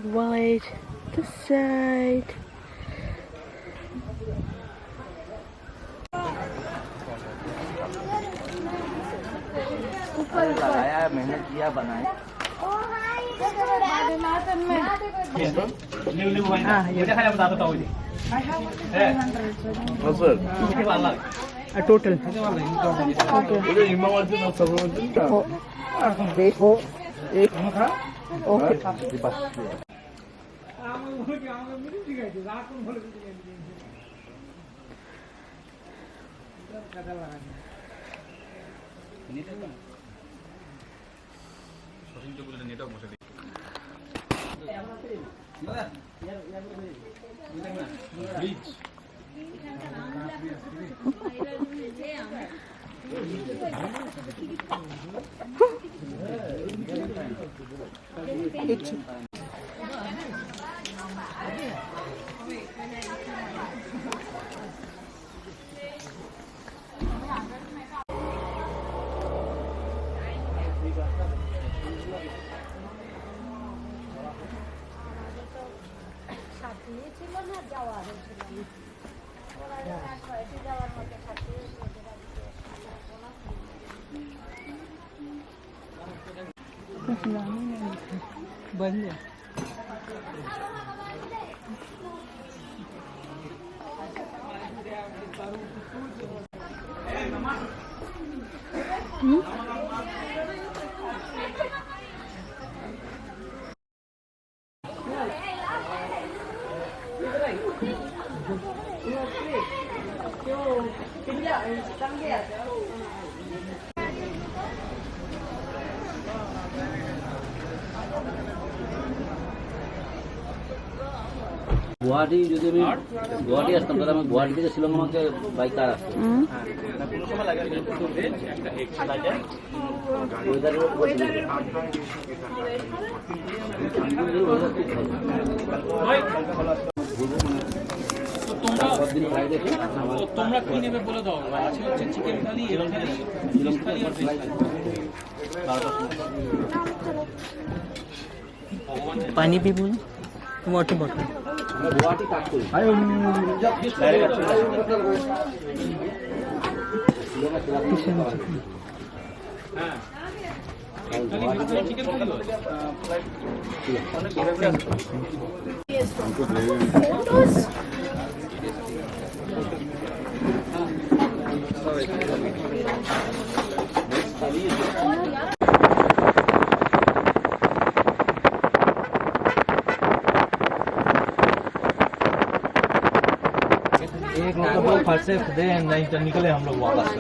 wide the side. लगाया मेहनत किया बनाया Total. बंद है गुवाहाटी যদি আমি গুয়াহাটি আসতাম তাহলে আমি গুয়াহাটি থেকে শিলং আমাকে বাই কার আসতো তোমরা কি নেবে বলে দাও আছে হচ্ছে চিকেন থালি এর থালি ফিশ থালি আর ভেজ থালি पानी भी बोलो वाटर बॉटल गुवाहाटी काट करी চিকেন থালি एक लोग फट से दे नहीं तो निकले हम लोग वापस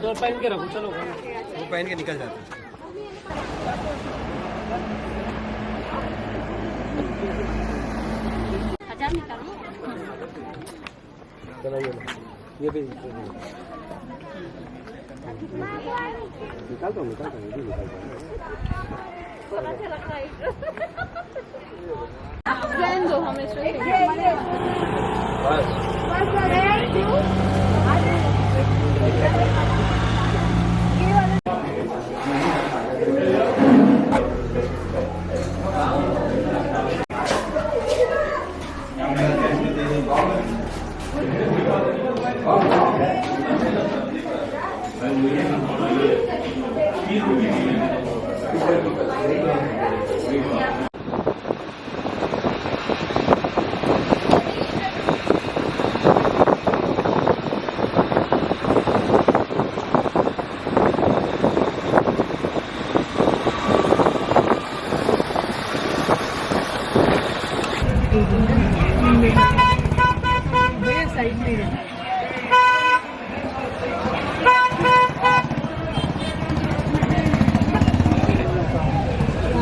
तो पहन के रखो चलो वो पहन के निकल जाते ये भी निकालता हूँ ये भी निकालता हूँ दो हमें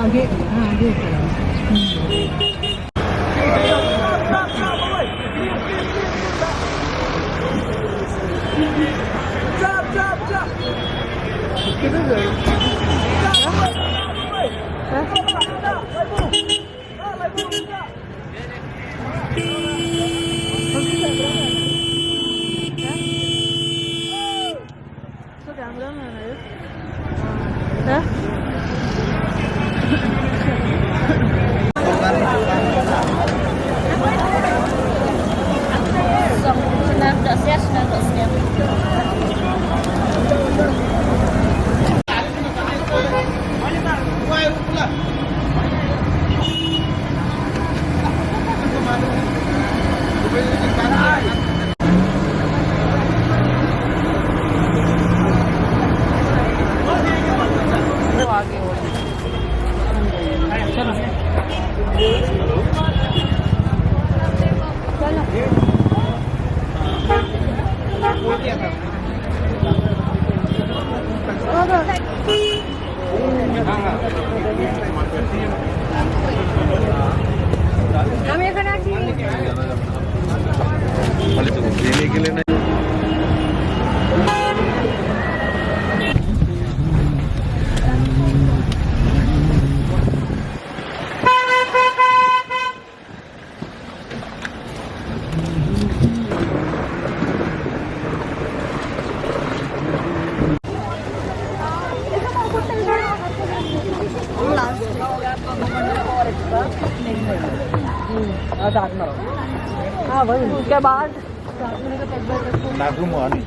आगे आगे এখানে আছি। তাহলে তো ট্রেনে গেলে না हाँ भाई उसके बाद नागू मानी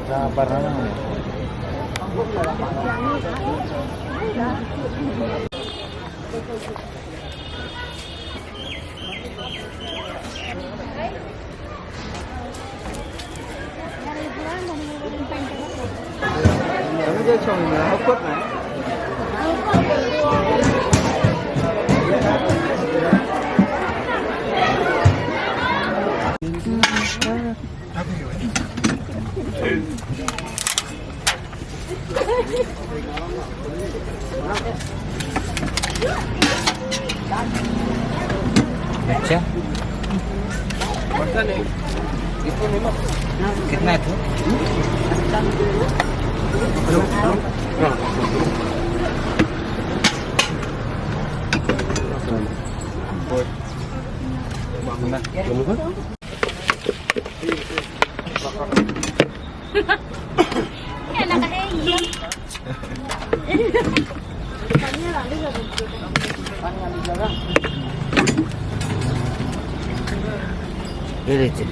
जहाँ पर अच्छा कितना है ये लीजिए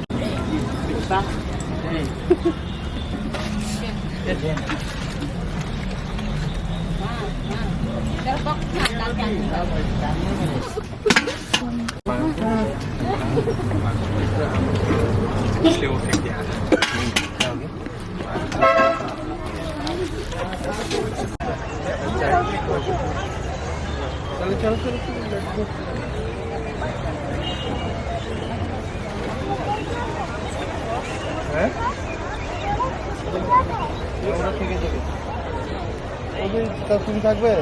इसलिए वो फेंक दिया चलो चलो चलो তুমি থাকবে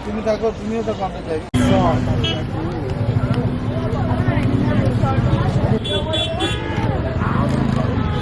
তুমি থাকো তুমিও তো কামে চাই